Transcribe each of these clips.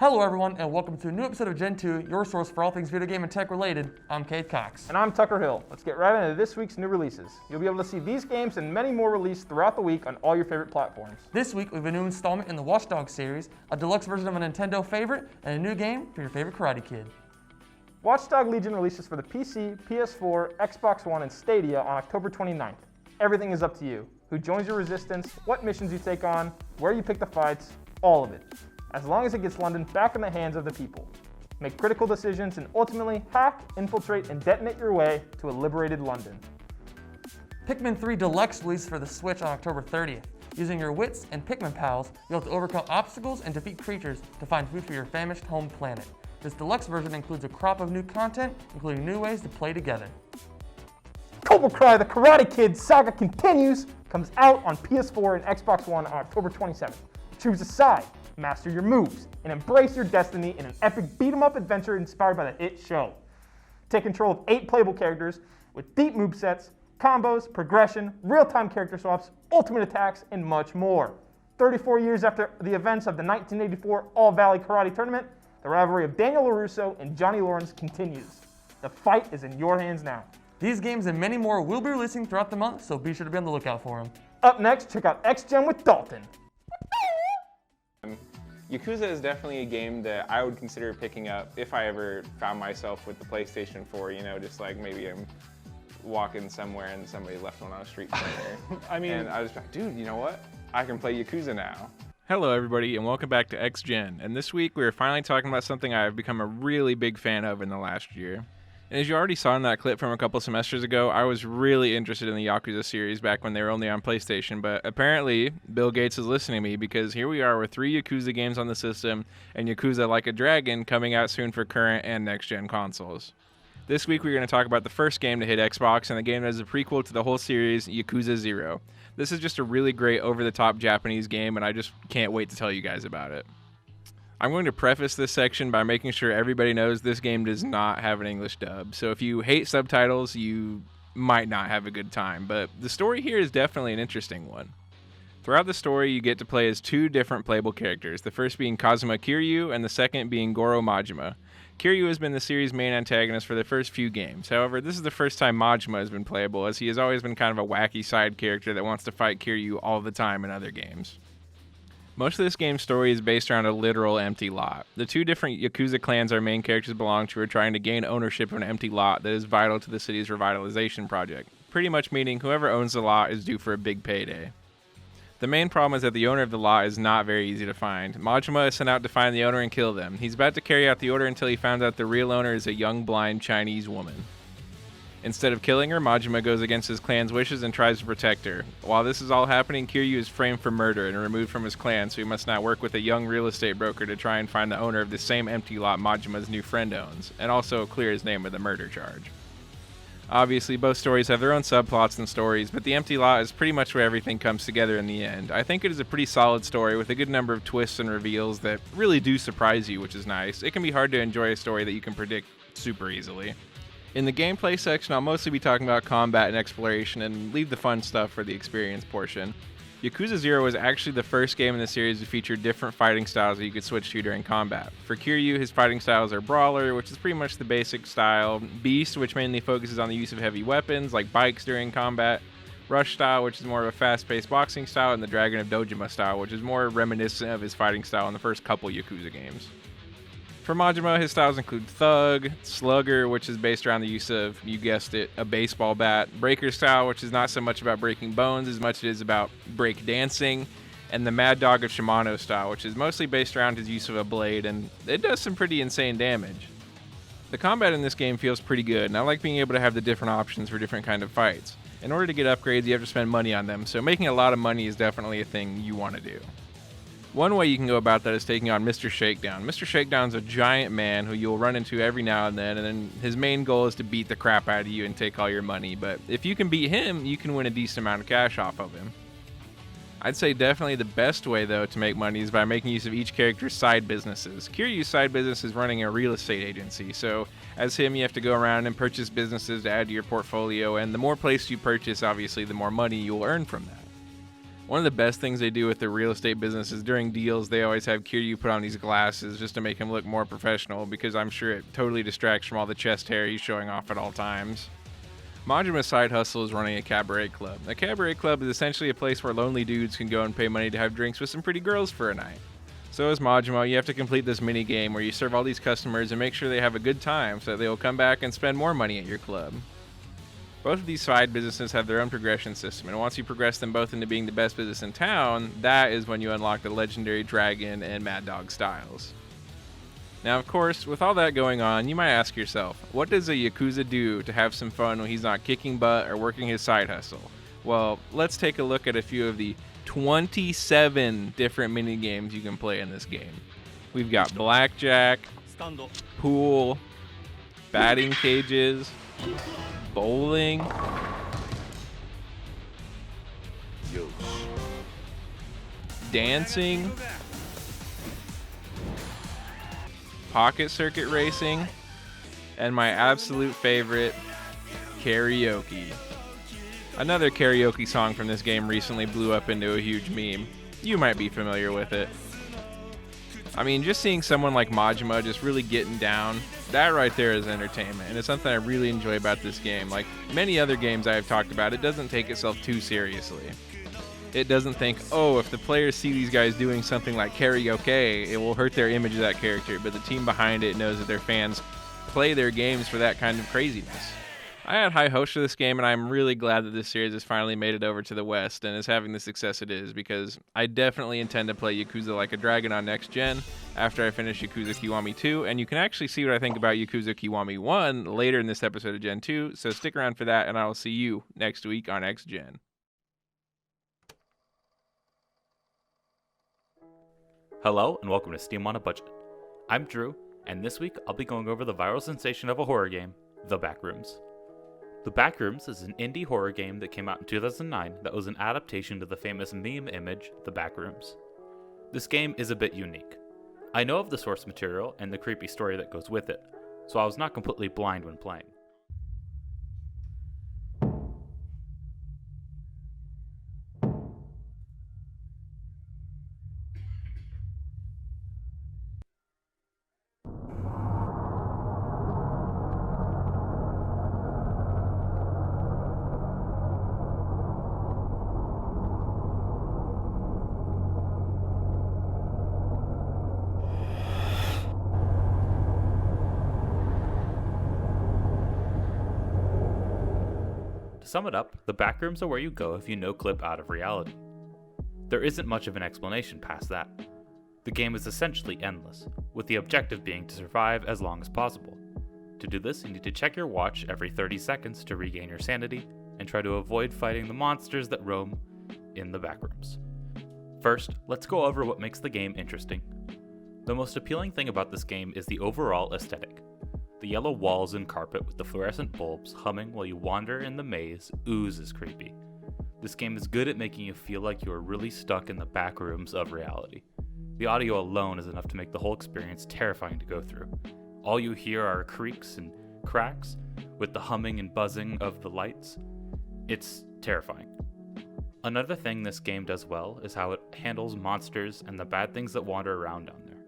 Hello everyone, and welcome to a new episode of Gentoo, your source for all things video game and tech related. I'm Kate Cox. And I'm Tucker Hill. Let's get right into this week's new releases. You'll be able to see these games and many more released throughout the week on all your favorite platforms. This week we have a new installment in the Watch Dogs series, a deluxe version of a Nintendo favorite, and a new game for your favorite Karate Kid. Watch Dogs Legion releases for the PC, PS4, Xbox One, and Stadia on October 29th. Everything is up to you. Who joins your resistance, what missions you take on, where you pick the fights, all of it. As long as it gets London back in the hands of the people. Make critical decisions and ultimately hack, infiltrate, and detonate your way to a liberated London. Pikmin 3 Deluxe releases for the Switch on October 30th. Using your wits and Pikmin pals, you'll have to overcome obstacles and defeat creatures to find food for your famished home planet. This deluxe version includes a crop of new content, including new ways to play together. Cobra Kai The Karate Kid Saga Continues comes out on PS4 and Xbox One on October 27th. Choose a side, master your moves, and embrace your destiny in an epic beat-em-up adventure inspired by the hit show. Take control of 8 playable characters with deep movesets, combos, progression, real-time character swaps, ultimate attacks, and much more. 34 years after the events of the 1984 All-Valley Karate Tournament, the rivalry of Daniel LaRusso and Johnny Lawrence continues. The fight is in your hands now. These games and many more will be releasing throughout the month, so be sure to be on the lookout for them. Up next, check out X-Gen with Dalton. Yakuza is definitely a game that I would consider picking up if I ever found myself with the PlayStation 4, you know, just like maybe I'm walking somewhere and somebody left one on the street somewhere. And I was like, dude, you know what? I can play Yakuza now. Hello everybody and welcome back to X-Gen, and this week we're finally talking about something I've become a really big fan of in the last year. And as you already saw in that clip from a couple semesters ago, I was really interested in the Yakuza series back when they were only on PlayStation, but apparently Bill Gates is listening to me because here we are with 3 Yakuza games on the system and Yakuza Like a Dragon coming out soon for current and next-gen consoles. This week we're going to talk about the first game to hit Xbox and the game that is a prequel to the whole series, Yakuza 0. This is just a really great over-the-top Japanese game and I just can't wait to tell you guys about it. I'm going to preface this section by making sure everybody knows this game does not have an English dub, so if you hate subtitles, you might not have a good time, but the story here is definitely an interesting one. Throughout the story, you get to play as 2 different playable characters, the first being Kazuma Kiryu and the second being Goro Majima. Kiryu has been the series' main antagonist for the first few games, however, this is the first time Majima has been playable, as he has always been kind of a wacky side character that wants to fight Kiryu all the time in other games. Most of this game's story is based around a literal empty lot. The 2 different Yakuza clans our main characters belong to are trying to gain ownership of an empty lot that is vital to the city's revitalization project, pretty much meaning whoever owns the lot is due for a big payday. The main problem is that the owner of the lot is not very easy to find. Majima is sent out to find the owner and kill them. He's about to carry out the order until he finds out the real owner is a young blind Chinese woman. Instead of killing her, Majima goes against his clan's wishes and tries to protect her. While this is all happening, Kiryu is framed for murder and removed from his clan, so he must now work with a young real estate broker to try and find the owner of the same empty lot Majima's new friend owns, and also clear his name of the murder charge. Obviously, both stories have their own subplots and stories, but the empty lot is pretty much where everything comes together in the end. I think it is a pretty solid story with a good number of twists and reveals that really do surprise you, which is nice. It can be hard to enjoy a story that you can predict super easily. In the gameplay section, I'll mostly be talking about combat and exploration and leave the fun stuff for the experience portion. Yakuza 0 was actually the first game in the series to feature different fighting styles that you could switch to during combat. For Kiryu, his fighting styles are Brawler, which is pretty much the basic style, Beast, which mainly focuses on the use of heavy weapons like bikes during combat, Rush style, which is more of a fast-paced boxing style, and the Dragon of Dojima style, which is more reminiscent of his fighting style in the first couple Yakuza games. For Majima, his styles include Thug, Slugger, which is based around the use of, you guessed it, a baseball bat, Breaker style, which is not so much about breaking bones as much as it is about break dancing, and the Mad Dog of Shimano style, which is mostly based around his use of a blade, and it does some pretty insane damage. The combat in this game feels pretty good, and I like being able to have the different options for different kind of fights. In order to get upgrades, you have to spend money on them, so making a lot of money is definitely a thing you want to do. One way you can go about that is taking on Mr. Shakedown. Mr. Shakedown's a giant man who you'll run into every now and then his main goal is to beat the crap out of you and take all your money, but if you can beat him, you can win a decent amount of cash off of him. I'd say definitely the best way, though, to make money is by making use of each character's side businesses. Kiryu's side business is running a real estate agency, so as him, you have to go around and purchase businesses to add to your portfolio, and the more places you purchase, obviously, the more money you'll earn from that. One of the best things they do with their real estate business is during deals, they always have Kiryu put on these glasses just to make him look more professional, because I'm sure it totally distracts from all the chest hair he's showing off at all times. Majima's side hustle is running a cabaret club. A cabaret club is essentially a place where lonely dudes can go and pay money to have drinks with some pretty girls for a night. So as Majima, you have to complete this mini game where you serve all these customers and make sure they have a good time so that they will come back and spend more money at your club. Both of these side businesses have their own progression system, and once you progress them both into being the best business in town, that is when you unlock the legendary Dragon and Mad Dog styles. Now, of course, with all that going on, you might ask yourself, what does a Yakuza do to have some fun when he's not kicking butt or working his side hustle? Well, let's take a look at a few of the 27 different mini games you can play in this game. We've got blackjack, pool, batting cages, bowling, dancing, pocket circuit racing, and my absolute favorite, karaoke. Another karaoke song from this game recently blew up into a huge meme. You might be familiar with it. I mean, just seeing someone like Majima just really getting down, that right there is entertainment, and it's something I really enjoy about this game. Like many other games I have talked about, it doesn't take itself too seriously. It doesn't think, oh, if the players see these guys doing something like karaoke, it will hurt their image of that character, but the team behind it knows that their fans play their games for that kind of craziness. I had high hopes for this game, and I'm really glad that this series has finally made it over to the West and is having the success it is, because I definitely intend to play Yakuza Like a Dragon on next gen after I finish Yakuza Kiwami 2, and you can actually see what I think about Yakuza Kiwami 1 later in this episode of Gen 2, so stick around for that, and I will see you next week on X Gen. Hello and welcome to Steam on a Budget. I'm Drew, and this week I'll be going over the viral sensation of a horror game, The Backrooms. The Backrooms is an indie horror game that came out in 2009 that was an adaptation to the famous meme image, The Backrooms. This game is a bit unique. I know of the source material and the creepy story that goes with it, so I was not completely blind when playing. To sum it up, the backrooms are where you go if you no-clip out of reality. There isn't much of an explanation past that. The game is essentially endless, with the objective being to survive as long as possible. To do this, you need to check your watch every 30 seconds to regain your sanity, and try to avoid fighting the monsters that roam in the backrooms. First, let's go over what makes the game interesting. The most appealing thing about this game is the overall aesthetic. The yellow walls and carpet with the fluorescent bulbs humming while you wander in the maze oozes creepy. This game is good at making you feel like you are really stuck in the back rooms of reality. The audio alone is enough to make the whole experience terrifying to go through. All you hear are creaks and cracks with the humming and buzzing of the lights. It's terrifying. Another thing this game does well is how it handles monsters and the bad things that wander around down there.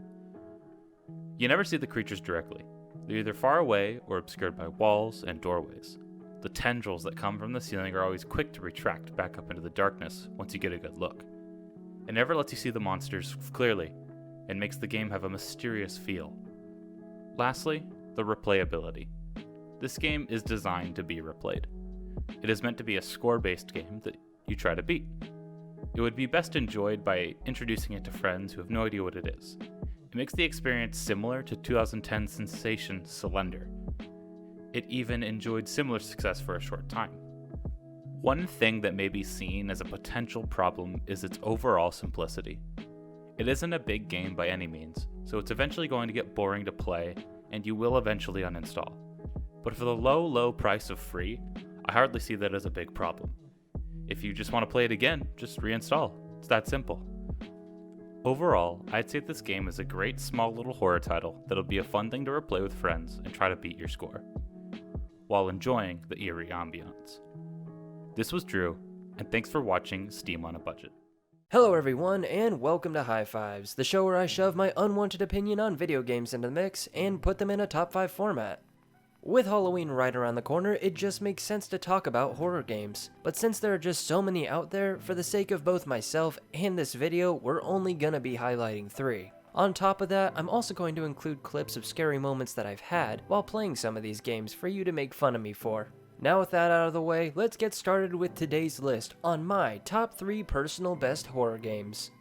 You never see the creatures directly. They're either far away or obscured by walls and doorways. The tendrils that come from the ceiling are always quick to retract back up into the darkness once you get a good look. It never lets you see the monsters clearly, and makes the game have a mysterious feel. Lastly, the replayability. This game is designed to be replayed. It is meant to be a score-based game that you try to beat. It would be best enjoyed by introducing it to friends who have no idea what it is. It makes the experience similar to 2010 sensation Slender. It even enjoyed similar success for a short time. One thing that may be seen as a potential problem is its overall simplicity. It isn't a big game by any means, so it's eventually going to get boring to play, and you will eventually uninstall. But for the low price of free, I hardly see that as a big problem. If you just want to play it again, just reinstall. It's that simple. Overall, I'd say this game is a great small little horror title that'll be a fun thing to replay with friends and try to beat your score, while enjoying the eerie ambiance. This was Drew, and thanks for watching Steam on a Budget. Hello everyone, and welcome to High Fives, the show where I shove my unwanted opinion on video games into the mix and put them in a top 5 format. With Halloween right around the corner, it just makes sense to talk about horror games. But since there are just so many out there, for the sake of both myself and this video, we're only gonna be highlighting 3. On top of that, I'm also going to include clips of scary moments that I've had while playing some of these games for you to make fun of me for. Now with that out of the way, let's get started with today's list on my top 3 personal best horror games.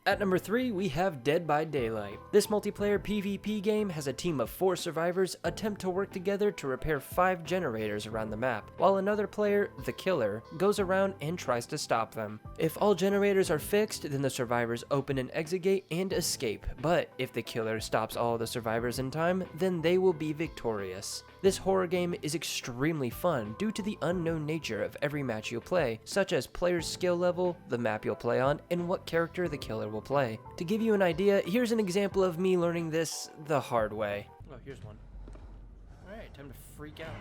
At number 3, we have Dead by Daylight. This multiplayer PvP game has a team of 4 survivors attempt to work together to repair 5 generators around the map, while another player, the killer, goes around and tries to stop them. If all generators are fixed, then the survivors open an exit gate and escape, but if the killer stops all the survivors in time, then they will be victorious. This horror game is extremely fun due to the unknown nature of every match you'll play, such as player's skill level, the map you'll play on, and what character the killer will play. To give you an idea, here's an example of me learning this the hard way. Oh, here's one. Alright, time to freak out.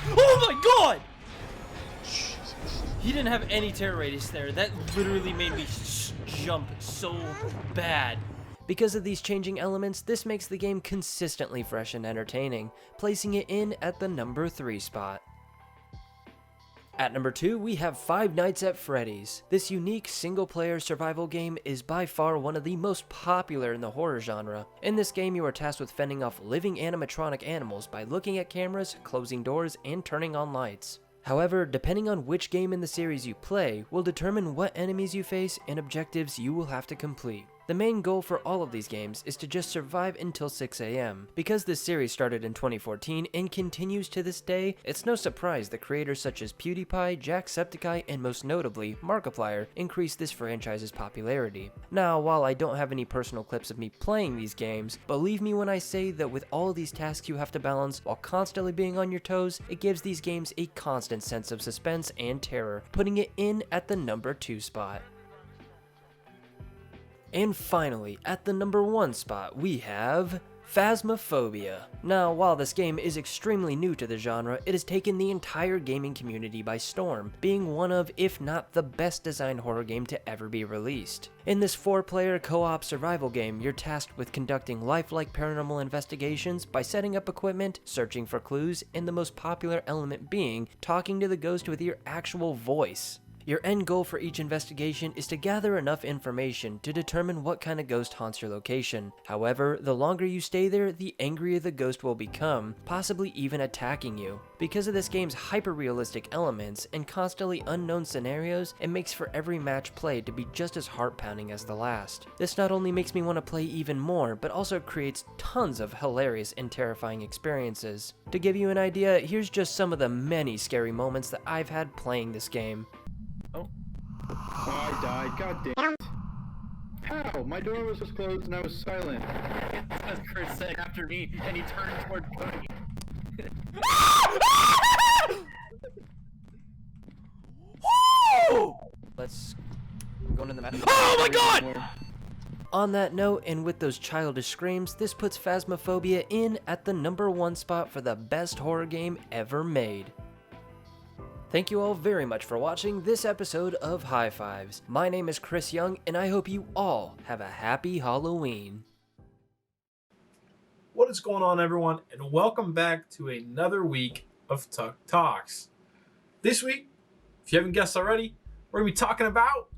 Oh my god! He didn't have any terror radius there. That literally made me jump so bad. Because of these changing elements, this makes the game consistently fresh and entertaining, placing it in at the number 3 spot. At number 2, we have Five Nights at Freddy's. This unique single-player survival game is by far one of the most popular in the horror genre. In this game, you are tasked with fending off living animatronic animals by looking at cameras, closing doors, and turning on lights. However, depending on which game in the series you play will determine what enemies you face and objectives you will have to complete. The main goal for all of these games is to just survive until 6 AM. Because this series started in 2014 and continues to this day, it's no surprise that creators such as PewDiePie, Jacksepticeye, and most notably, Markiplier increased this franchise's popularity. Now, while I don't have any personal clips of me playing these games, believe me when I say that with all of these tasks you have to balance while constantly being on your toes, it gives these games a constant sense of suspense and terror, putting it in at the number 2 spot. And finally, at the number 1 spot, we have Phasmophobia. Now, while this game is extremely new to the genre, it has taken the entire gaming community by storm, being one of, if not the best designed horror game to ever be released. In this 4-player co-op survival game, you're tasked with conducting lifelike paranormal investigations by setting up equipment, searching for clues, and the most popular element being talking to the ghost with your actual voice. Your end goal for each investigation is to gather enough information to determine what kind of ghost haunts your location. However, the longer you stay there, the angrier the ghost will become, possibly even attacking you. Because of this game's hyper-realistic elements and constantly unknown scenarios, it makes for every match played to be just as heart-pounding as the last. This not only makes me want to play even more, but also creates tons of hilarious and terrifying experiences. To give you an idea, here's just some of the many scary moments that I've had playing this game. Oh, I died. God damn it. How? My door was just closed and I was silent. As Chris said after me, and he turned toward Cody. Let's go into the map. Oh my god! On that note, and with those childish screams, this puts Phasmophobia in at the number 1 spot for the best horror game ever made. Thank you all very much for watching this episode of High Fives. My name is Chris Young, and I hope you all have a happy Halloween. What is going on, everyone, and welcome back to another week of Tuck Talks. This week, if you haven't guessed already, we're going to be talking about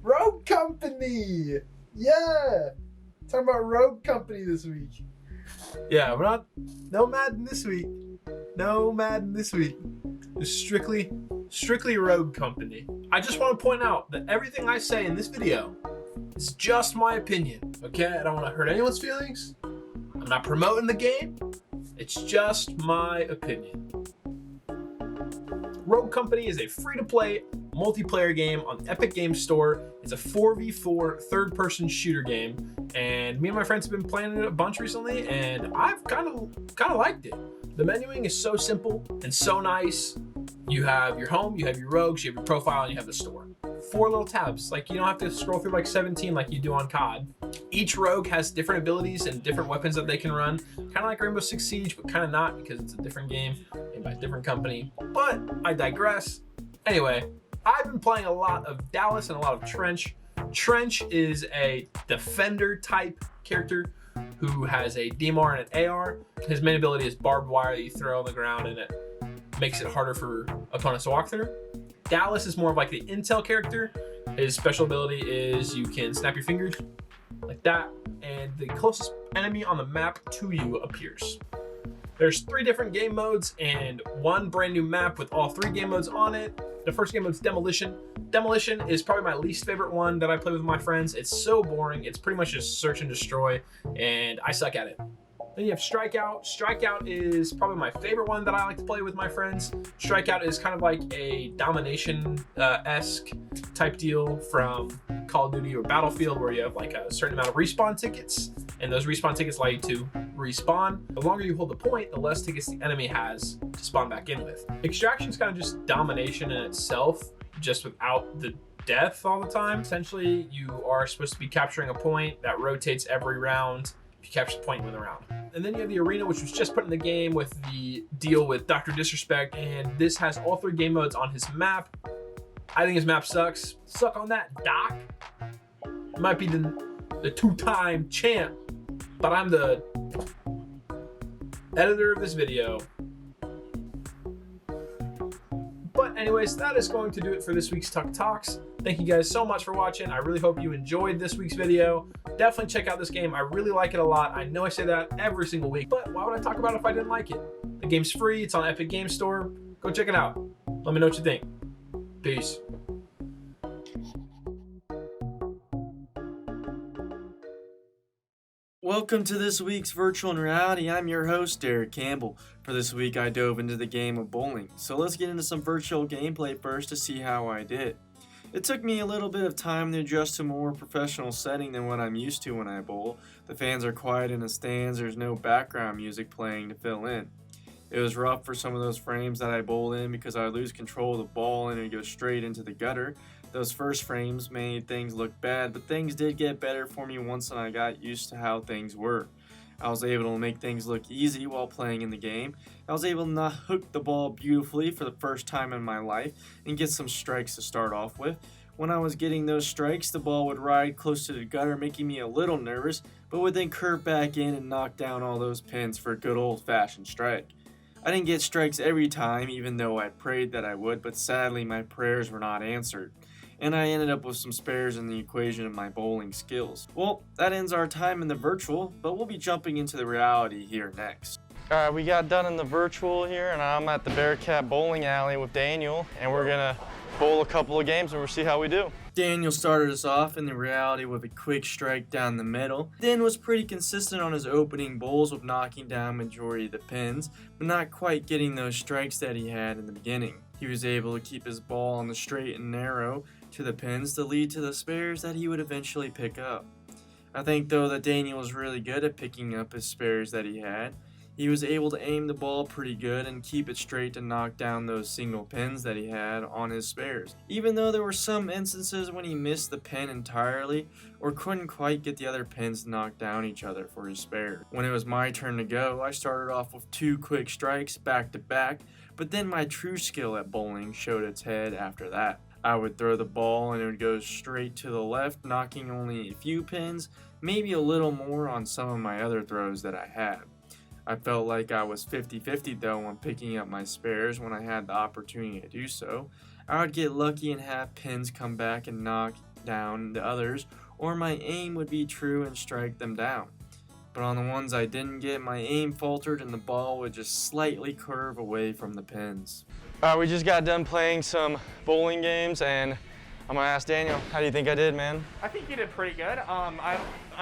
Rogue Company! Yeah! Talking about Rogue Company this week. Yeah, no Madden this week. No Madden this week. It's strictly Rogue Company. I just want to point out that everything I say in this video is just my opinion, okay? I don't want to hurt anyone's feelings. I'm not promoting the game. It's just my opinion. Rogue Company is a free-to-play multiplayer game on Epic Games Store. It's a 4v4 third-person shooter game, and me and my friends have been playing it a bunch recently, and I've kind of liked it. The menuing is so simple and so nice. You have your home, you have your rogues, you have your profile, and you have the store. 4 little tabs. Like, you don't have to scroll through like 17 like you do on COD. Each rogue has different abilities and different weapons that they can run. Kind of like Rainbow Six Siege, but kind of not because it's a different game made by a different company. But I digress. Anyway, I've been playing a lot of Dallas and a lot of Trench. Trench is a defender type character who has a DMR and an AR. His main ability is barbed wire that you throw on the ground and it makes it harder for opponents to walk through. Dallas is more of like the intel character. His special ability is you can snap your fingers like that, and the closest enemy on the map to you appears. There's 3 different game modes and 1 brand new map with all 3 game modes on it. The first game mode is Demolition. Demolition is probably my least favorite one that I play with my friends. It's so boring. It's pretty much just search and destroy, and I suck at it. Then you have Strikeout. Strikeout is probably my favorite one that I like to play with my friends. Strikeout is kind of like a domination-esque type deal from Call of Duty or Battlefield, where you have like a certain amount of respawn tickets, and those respawn tickets allow you to respawn. The longer you hold the point, the less tickets the enemy has to spawn back in with. Extraction is kind of just domination in itself, just without the death all the time. Essentially, you are supposed to be capturing a point that rotates every round. If you capture the point, you win the round. And then you have the arena, which was just put in the game with the deal with Dr. Disrespect, and this has all 3 game modes on his map. I think his map sucks. Suck on that, Doc. You might be the 2-time champ, but I'm the editor of this video. But anyways, that is going to do it for this week's Tuck Talks. Thank you guys so much for watching. I really hope you enjoyed this week's video. Definitely check out this game. I really like it a lot. I know I say that every single week, but why would I talk about it if I didn't like it? The game's free. It's on Epic Games Store. Go check it out. Let me know what you think. Peace. Welcome to this week's Virtual Reality. I'm your host, Derek Campbell. For this week, I dove into the game of bowling. So let's get into some virtual gameplay first to see how I did. It took me a little bit of time to adjust to a more professional setting than what I'm used to when I bowl. The fans are quiet in the stands, there's no background music playing to fill in. It was rough for some of those frames that I bowled in because I would lose control of the ball and it would go straight into the gutter. Those first frames made things look bad, but things did get better for me once I got used to how things were. I was able to make things look easy while playing in the game. I was able to not hook the ball beautifully for the first time in my life and get some strikes to start off with. When I was getting those strikes, the ball would ride close to the gutter, making me a little nervous, but would then curve back in and knock down all those pins for a good old-fashioned strike. I didn't get strikes every time, even though I prayed that I would, but sadly my prayers were not answered. And I ended up with some spares in the equation of my bowling skills. Well, that ends our time in the virtual, but we'll be jumping into the reality here next. Alright, we got done in the virtual here, and I'm at the Bearcat Bowling Alley with Daniel, and we're gonna bowl a couple of games and we'll see how we do. Daniel started us off in the reality with a quick strike down the middle, then was pretty consistent on his opening bowls with knocking down majority of the pins, but not quite getting those strikes that he had in the beginning. He was able to keep his ball on the straight and narrow to the pins to lead to the spares that he would eventually pick up. I think though that Daniel was really good at picking up his spares that he had. He was able to aim the ball pretty good and keep it straight to knock down those single pins that he had on his spares. Even though there were some instances when he missed the pin entirely or couldn't quite get the other pins to knock down each other for his spare. When it was my turn to go, I started off with 2 quick strikes back to back, but then my true skill at bowling showed its head after that. I would throw the ball and it would go straight to the left, knocking only a few pins, maybe a little more on some of my other throws that I had. I felt like I was 50-50 though when picking up my spares when I had the opportunity to do so. I would get lucky and have pins come back and knock down the others, or my aim would be true and strike them down. But on the ones I didn't get, my aim faltered and the ball would just slightly curve away from the pins. We just got done playing some bowling games, and I'm gonna ask Daniel, how do you think I did, man? I think you did pretty good.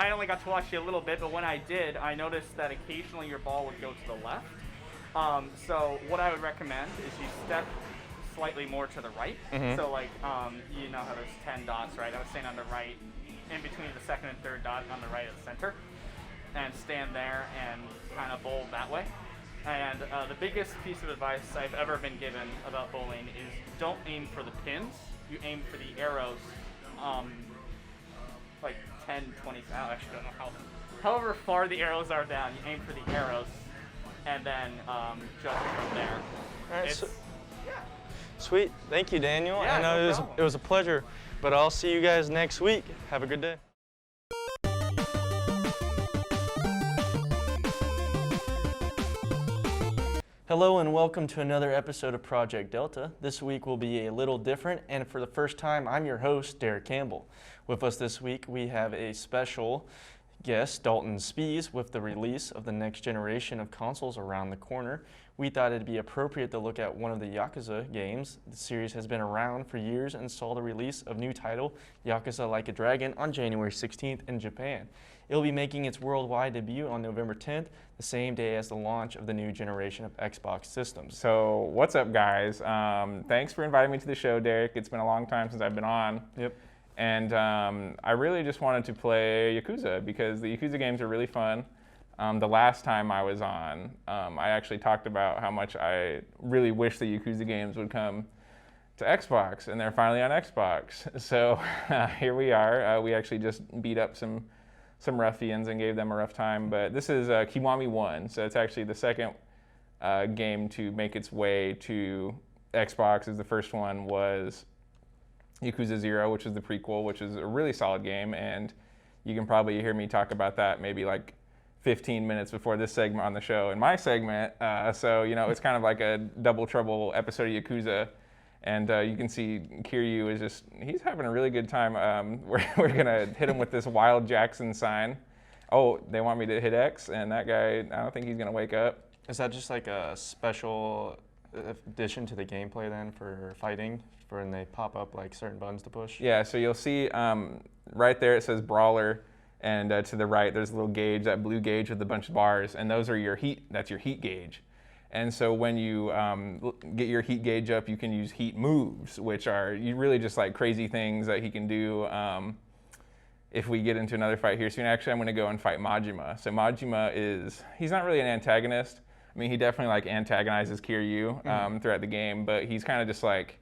I only got to watch you a little bit, but when I did, I noticed that occasionally your ball would go to the left. So what I would recommend is you step slightly more to the right. So like, you know how there's 10 dots, right? I was saying on the right, in between the second and third dot on the right of the center, and stand there and kind of bowl that way. And the biggest piece of advice I've ever been given about bowling is don't aim for the pins. You aim for the arrows, like 10 10, 20, I actually don't know however far the arrows are down, you aim for the arrows, and then judge from there. All right, Yeah. Sweet. Thank you, Daniel. Yeah, I know no problem. it was a pleasure, but I'll see you guys next week. Have a good day. Hello and welcome to another episode of Project Delta. This week will be a little different, and for the first time, I'm your host, Derek Campbell. With us this week, we have a special guest, Dalton Spees. With the release of the next generation of consoles around the corner, we thought it'd be appropriate to look at one of the Yakuza games. The series has been around for years and saw the release of new title, Yakuza Like a Dragon, on January 16th in Japan. It'll be making its worldwide debut on November 10th, the same day as the launch of the new generation of Xbox systems. So what's up, guys? Thanks for inviting me to the show, Derek. It's been a long time since I've been on. Yep. And I really just wanted to play Yakuza because the Yakuza games are really fun. The last time I was on, I actually talked about how much I really wish the Yakuza games would come to Xbox, and they're finally on Xbox. So here we are. We actually just beat up some ruffians and gave them a rough time, but this is Kiwami 1, so it's actually the second game to make its way to Xbox. As the first one was Yakuza 0, which is the prequel, which is a really solid game, and you can probably hear me talk about that maybe like 15 minutes before this segment on the show. In my segment, so you know, it's kind of like a double trouble episode of Yakuza. And you can see Kiryu is he's having a really good time. We're gonna hit him with this Wild Jackson sign. Oh, they want me to hit X, and that guy, I don't think he's gonna wake up. Is that just like a special addition to the gameplay then for fighting, for when they pop up like certain buttons to push? Yeah, so you'll see right there it says Brawler, and to the right there's a little gauge, that blue gauge with a bunch of bars, and those are your heat, that's your heat gauge. And so when you get your heat gauge up, you can use heat moves, which are really just like crazy things that he can do if we get into another fight here soon. Actually, I'm going to go and fight Majima. So Majima he's not really an antagonist. I mean, he definitely like antagonizes Kiryu throughout the game, but he's kind of just like,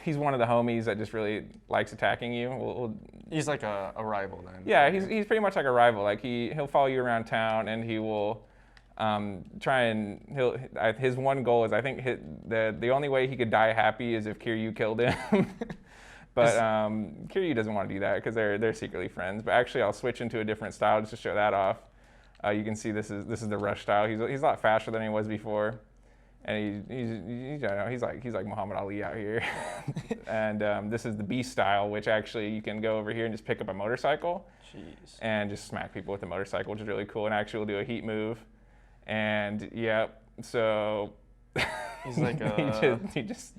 he's one of the homies that just really likes attacking you. He's like a rival then. Yeah, he's pretty much like a rival. Like he'll follow you around town, and he will his one goal is, I think the only way he could die happy is if Kiryu killed him. But Kiryu doesn't want to do that because they're secretly friends. But actually, I'll switch into a different style just to show that off. You can see this is the rush style. He's a lot faster than he was before, and he's like Muhammad Ali out here. And this is the beast style, which actually you can go over here and just pick up a motorcycle. Jeez. And just smack people with the motorcycle, which is really cool. And actually, we'll do a heat move. And yep, so he's like he just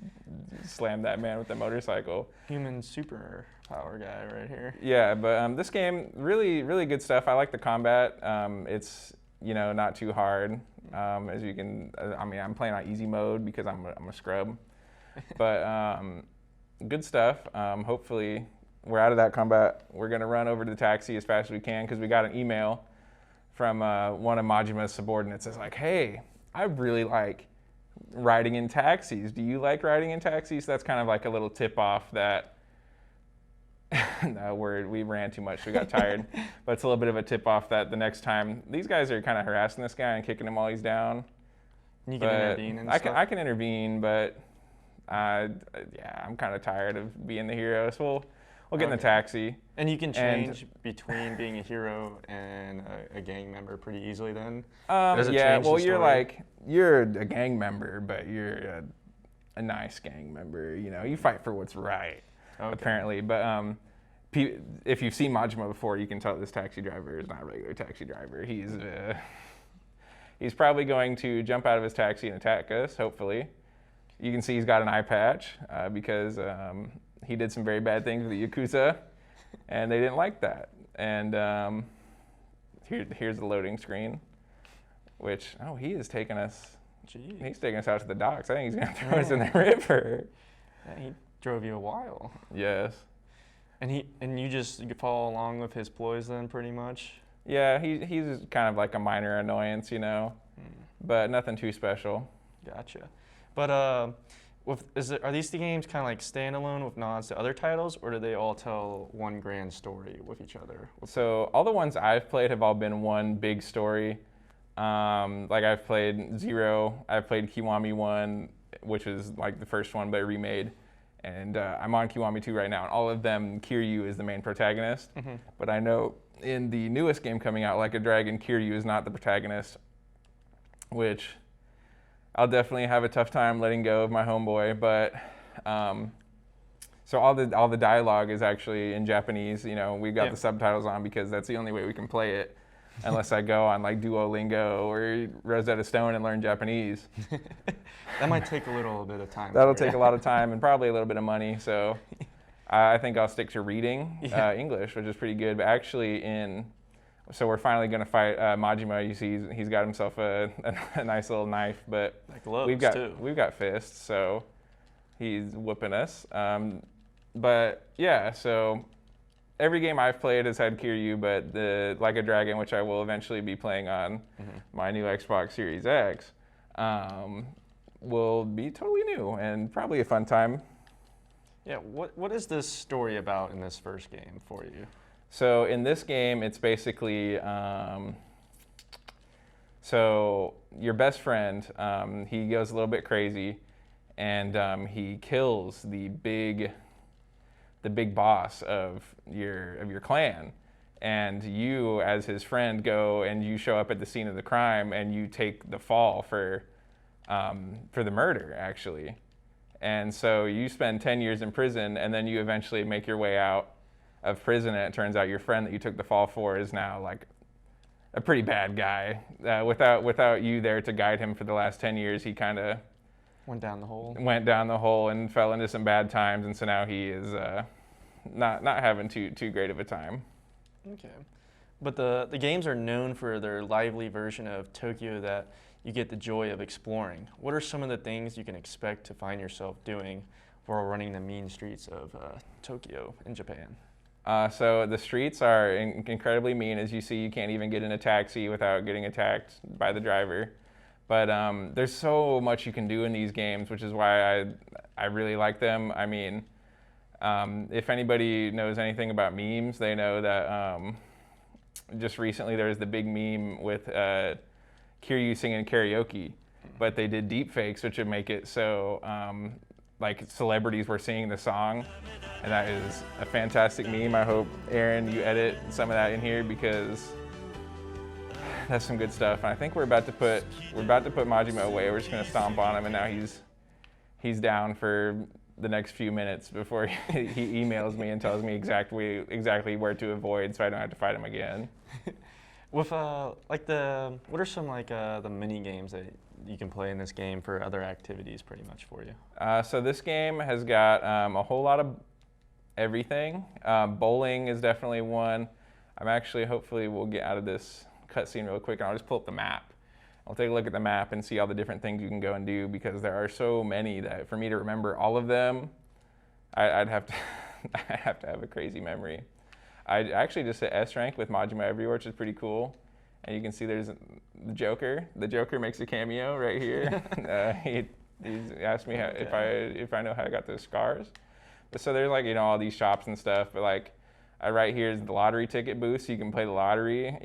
slammed that man with the motorcycle. Human superpower guy right here. Yeah, but this game, really, really good stuff. I like the combat. It's not too hard. As you can, I mean, I'm playing on easy mode because I'm a scrub. But good stuff. Hopefully, we're out of that combat. We're gonna run over to the taxi as fast as we can because we got an email from one of Majima's subordinates. That's like, hey, I really like riding in taxis. Do you like riding in taxis? That's kind of like a little tip off that we ran too much, so we got tired. But it's a little bit of a tip off that the next time, these guys are kind of harassing this guy and kicking him while he's down. You can intervene and stuff? I can intervene, but yeah, I'm kind of tired of being the hero. So we'll get in the taxi. And you can change between being a hero and a gang member pretty easily then? Yeah, well, you're a gang member, but you're a nice gang member. You fight for what's right, apparently. But if you've seen Majima before, you can tell this taxi driver is not a regular taxi driver. He's probably going to jump out of his taxi and attack us, hopefully. You can see he's got an eye patch because he did some very bad things with the Yakuza, and they didn't like that. And here's the loading screen, which, he is taking us, he's taking us out to the docks. I think he's going to throw us in the river. Yeah, he drove you a while. Yes. And you just follow along with his ploys then, pretty much? Yeah, he's kind of like a minor annoyance, but nothing too special. Gotcha. But Are these the games kind of like standalone with nods to other titles, or do they all tell one grand story with each other? So all the ones I've played have all been one big story. Like I've played Zero, I've played Kiwami 1, which is like the first one but remade, and I'm on Kiwami 2 right now. And all of them, Kiryu is the main protagonist. But I know in the newest game coming out, Like a Dragon, Kiryu is not the protagonist, which I'll definitely have a tough time letting go of my homeboy. But so all the dialogue is actually in Japanese. You know, we got the subtitles on because that's the only way we can play it, unless I go on like Duolingo or Rosetta Stone and learn Japanese. That might take a little bit of time. That'll take a lot of time and probably a little bit of money. So I think I'll stick to reading English, which is pretty good. But actually so we're finally going to fight Majima. You see, he's got himself a nice little knife, but we've got fists, so he's whooping us. But yeah, so every game I've played has had Kiryu, but the Like a Dragon, which I will eventually be playing on my new Xbox Series X, will be totally new and probably a fun time. Yeah, what is this story about in this first game for you? So in this game, it's basically, so your best friend, he goes a little bit crazy, and he kills the big boss of your clan, and you, as his friend, go and you show up at the scene of the crime, and you take the fall for the murder, actually. And so you spend 10 years in prison, and then you eventually make your way out of prison, and it turns out your friend that you took the fall for is now like a pretty bad guy. Without you there to guide him for the last 10 years, he kind of went down the hole and fell into some bad times, and so now he is not having too great of a time. Okay, but the games are known for their lively version of Tokyo that you get the joy of exploring. What are some of the things you can expect to find yourself doing while running the mean streets of Tokyo in Japan? So the streets are incredibly mean. As you see, you can't even get in a taxi without getting attacked by the driver. But there's so much you can do in these games, which is why I really like them. I mean, if anybody knows anything about memes, they know that just recently there was the big meme with Kiryu singing karaoke, but they did deep fakes, which would make it so like celebrities were singing the song, and that is a fantastic meme. I hope, Aaron, you edit some of that in here because that's some good stuff. And I think we're about to put Majima away. We're just gonna stomp on him, and now he's down for the next few minutes before he emails me and tells me exactly where to avoid, so I don't have to fight him again. With what are some the mini games that you can play in this game for other activities, pretty much for you? So this game has got a whole lot of everything. Bowling is definitely one. Hopefully we'll get out of this cutscene real quick, and I'll just pull up the map. I'll take a look at the map and see all the different things you can go and do, because there are so many that for me to remember all of them, I'd have to have a crazy memory. I actually just hit S rank with Majima everywhere, which is pretty cool. And you can see there's the Joker. The Joker makes a cameo right here. He's asked me if I know how I got those scars. But so there's all these shops and stuff. But right here is the lottery ticket booth, so you can play the lottery.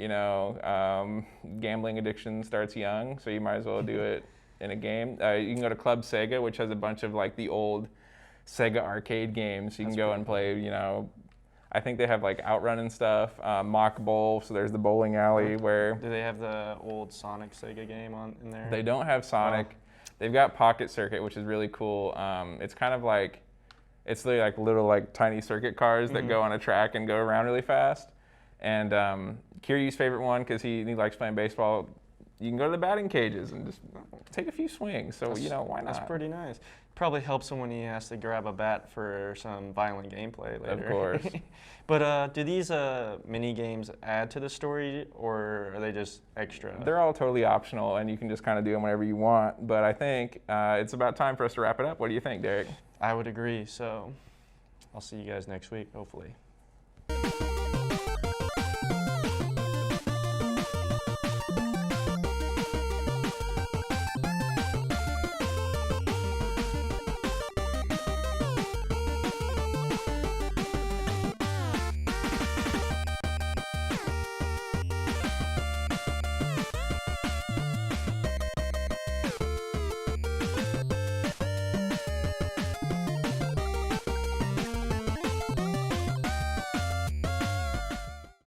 Gambling addiction starts young, so you might as well do it in a game. You can go to Club Sega, which has a bunch of the old Sega arcade games. You can go and play. I think they have Outrun and stuff, Mock Bowl, so there's the bowling alley where... Do they have the old Sonic Sega game in there? They don't have Sonic. Oh. They've got Pocket Circuit, which is really cool. It's kind of it's little tiny circuit cars that go on a track and go around really fast. And Kiryu's favorite one, because he likes playing baseball, you can go to the batting cages and just take a few swings, so why not? That's pretty nice. Probably helps him when he has to grab a bat for some violent gameplay later. Of course. But do these mini games add to the story, or are they just extra? They're all totally optional, and you can just kind of do them whenever you want. But I think it's about time for us to wrap it up. What do you think, Derek? I would agree. So I'll see you guys next week, hopefully.